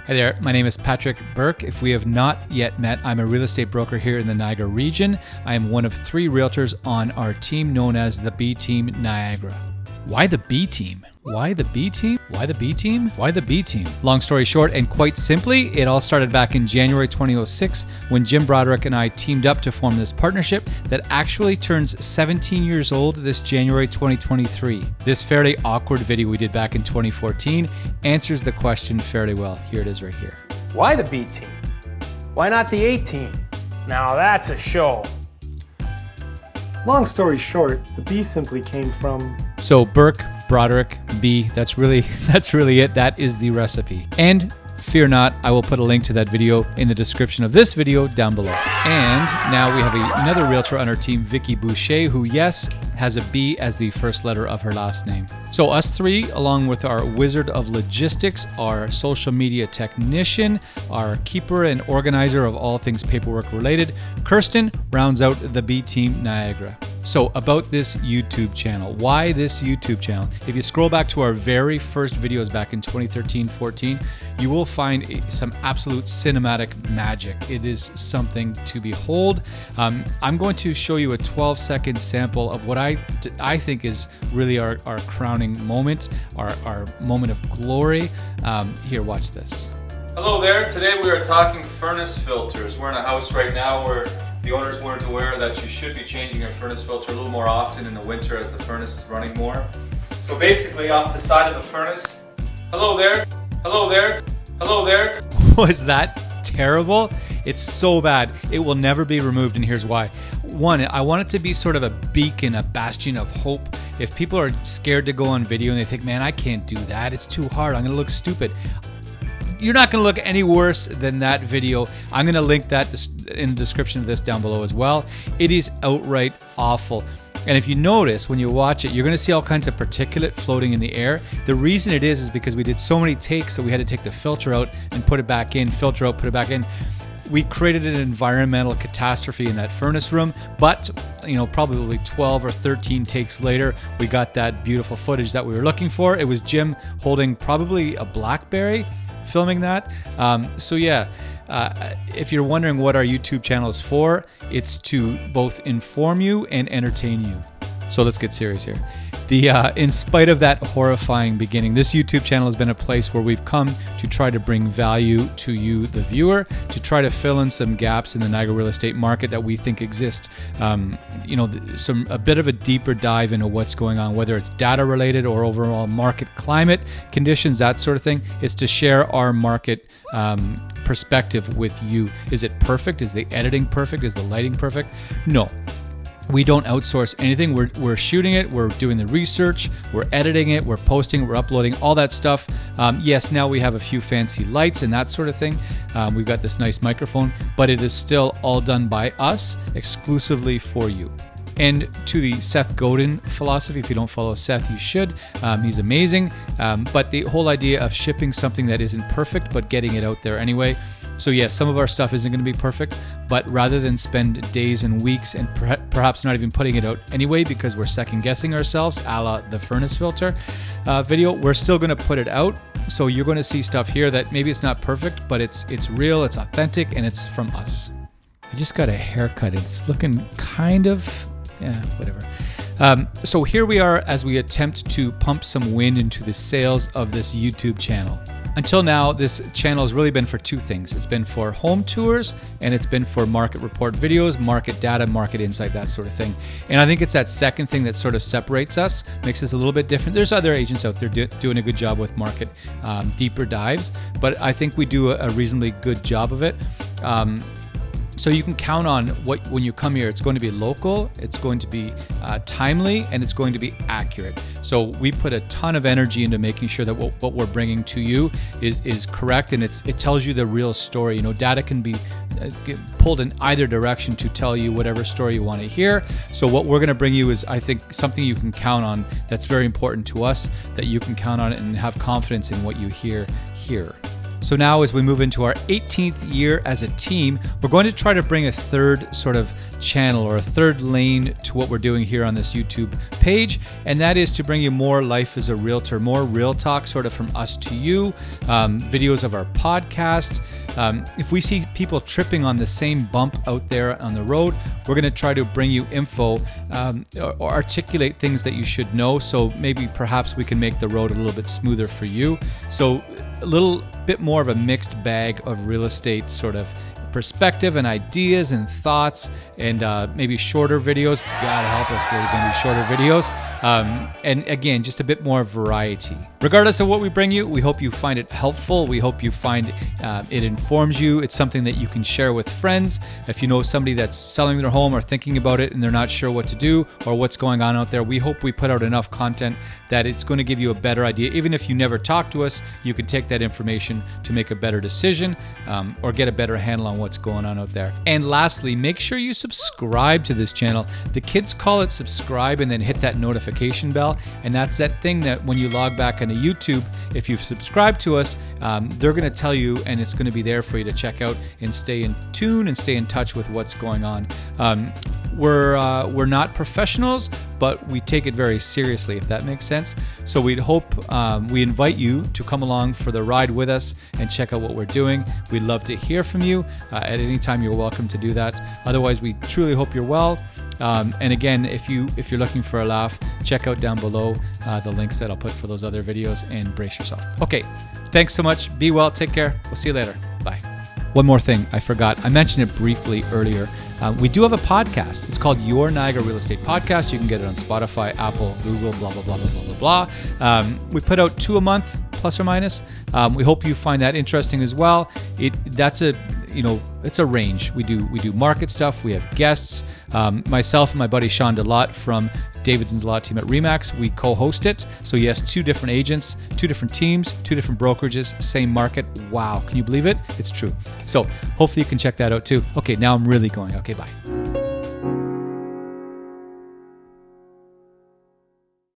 Hey there, my name is Patrick Burke. If we have not yet met, I'm a real estate broker here in the Niagara region. I am one of 3 realtors on our team known as the bTEAM Niagara. Why the bTEAM? Why the bTEAM? Why the bTEAM? Why the bTEAM? Long story short, and quite simply, it all started back in January 2006 when Jim Broderick and I teamed up to form this partnership that actually turns 17 years old this January 2023. This fairly awkward video we did back in 2014 answers the question fairly well. Here it is right here. Why the bTEAM? Why not the A-Team? Now that's a show. Long story short, the B simply came from... So Burke, Broderick, B, that's really it. That is the recipe. And fear not, I will put a link to that video in the description of this video down below. And now we have another realtor on our team, Vicky Boucher, who, yes, has a B as the first letter of her last name. So us 3, along with our wizard of logistics, our social media technician, our keeper and organizer of all things paperwork related, Kirsten, rounds out the bTEAM Niagara. So about this YouTube channel, why this YouTube channel? If you scroll back to our very first videos back in 2013-14, you will find some absolute cinematic magic. It is something to behold. I'm going to show you a 12-second sample of what I think is really our crowning moment, our moment of glory. Here, watch this. Hello there. Today we are talking furnace filters. We're in a house right now where the owners weren't aware that you should be changing your furnace filter a little more often in the winter as the furnace is running more. So basically, off the side of the furnace, hello there, hello there, hello there. Was that terrible? It's so bad. It will never be removed, and here's why. 1, I want it to be sort of a beacon, a bastion of hope. If people are scared to go on video and they think, man, I can't do that, it's too hard, I'm gonna look stupid. You're not going to look any worse than that video. I'm going to link that in the description of this down below as well. It is outright awful. And if you notice, when you watch it, you're going to see all kinds of particulate floating in the air. The reason it is because we did so many takes that we had to take the filter out and put it back in, filter out, put it back in. We created an environmental catastrophe in that furnace room, but probably 12 or 13 takes later, we got that beautiful footage that we were looking for. It was Jim holding probably a BlackBerry, filming that. So yeah, if you're wondering what our YouTube channel is for, it's to both inform you and entertain you. So let's get serious here. In spite of that horrifying beginning, this YouTube channel has been a place where we've come to try to bring value to you, the viewer, to try to fill in some gaps in the Niagara real estate market that we think exist. A bit of a deeper dive into what's going on, whether it's data related or overall market climate conditions, that sort of thing. It's to share our market perspective with you. Is it perfect? Is the editing perfect? Is the lighting perfect? No. We don't outsource anything. We're shooting it, we're doing the research, we're editing it, we're posting, we're uploading, all that stuff. Yes, now we have a few fancy lights and that sort of thing. We've got this nice microphone, but it is still all done by us, exclusively for you. And to the Seth Godin philosophy, if you don't follow Seth, you should. He's amazing. But the whole idea of shipping something that isn't perfect, but getting it out there anyway. So yes, some of our stuff isn't going to be perfect, but rather than spend days and weeks and perhaps not even putting it out anyway because we're second guessing ourselves, a la the furnace filter video, we're still going to put it out. So you're going to see stuff here that maybe it's not perfect, but it's real, it's authentic, and it's from us. I just got a haircut. It's looking kind of, whatever. So here we are as we attempt to pump some wind into the sails of this YouTube channel. Until now, this channel has really been for 2 things. It's been for home tours, and it's been for market report videos, market data, market insight, that sort of thing. And I think it's that second thing that sort of separates us, makes us a little bit different. There's other agents out there doing a good job with market deeper dives, but I think we do a reasonably good job of it. So you can count on when you come here, it's going to be local, it's going to be timely, and it's going to be accurate. So we put a ton of energy into making sure that what we're bringing to you is correct, and it tells you the real story. Data can be pulled in either direction to tell you whatever story you want to hear. So what we're going to bring you is, I think, something you can count on that's very important to us, that you can count on it and have confidence in what you hear here. So now as we move into our 18th year as a team, we're going to try to bring a third sort of channel or a third lane to what we're doing here on this YouTube page, and that is to bring you more life as a realtor, more real talk sort of from us to you, videos of our podcast. If we see people tripping on the same bump out there on the road, we're going to try to bring you info or articulate things that you should know, so maybe perhaps we can make the road a little bit smoother for you. So a little bit more of a mixed bag of real estate sort of perspective and ideas and thoughts, and maybe shorter videos. God help us, they're going to be shorter videos. And again, just a bit more variety. Regardless of what we bring you, we hope you find it helpful. We hope you find it informs you. It's something that you can share with friends. If you know somebody that's selling their home or thinking about it and they're not sure what to do or what's going on out there, we hope we put out enough content that it's going to give you a better idea. Even if you never talk to us, you can take that information to make a better decision or get a better handle on what's going on out there. And lastly, make sure you subscribe to this channel. The kids call it subscribe and then hit that notification bell. And that's that thing that when you log back into YouTube, if you've subscribed to us, they're going to tell you, and it's going to be there for you to check out and stay in tune and stay in touch with what's going on. We're not professionals, but we take it very seriously, if that makes sense. So we invite you to come along for the ride with us and check out what we're doing. We'd love to hear from you. At any time, you're welcome to do that. Otherwise, we truly hope you're well. And again, if you're looking for a laugh, check out down below the links that I'll put for those other videos, and brace yourself. Okay, thanks so much. Be well. Take care. We'll see you later. Bye. One more thing I forgot. I mentioned it briefly earlier. We do have a podcast. It's called Your Niagara Real Estate Podcast. You can get it on Spotify, Apple, Google, blah, blah, blah, blah, blah, blah, blah. We put out 2 a month, plus or minus. We hope you find that interesting as well. It's a range. We do market stuff. We have guests. Myself and my buddy Sean DeLotte from Davidson DeLotte team at Remax, we co-host it. So yes, 2 different agents, 2 different teams, 2 different brokerages, same market. Wow, can you believe it? It's true. So hopefully you can check that out too. Okay, now I'm really going. Okay, bye.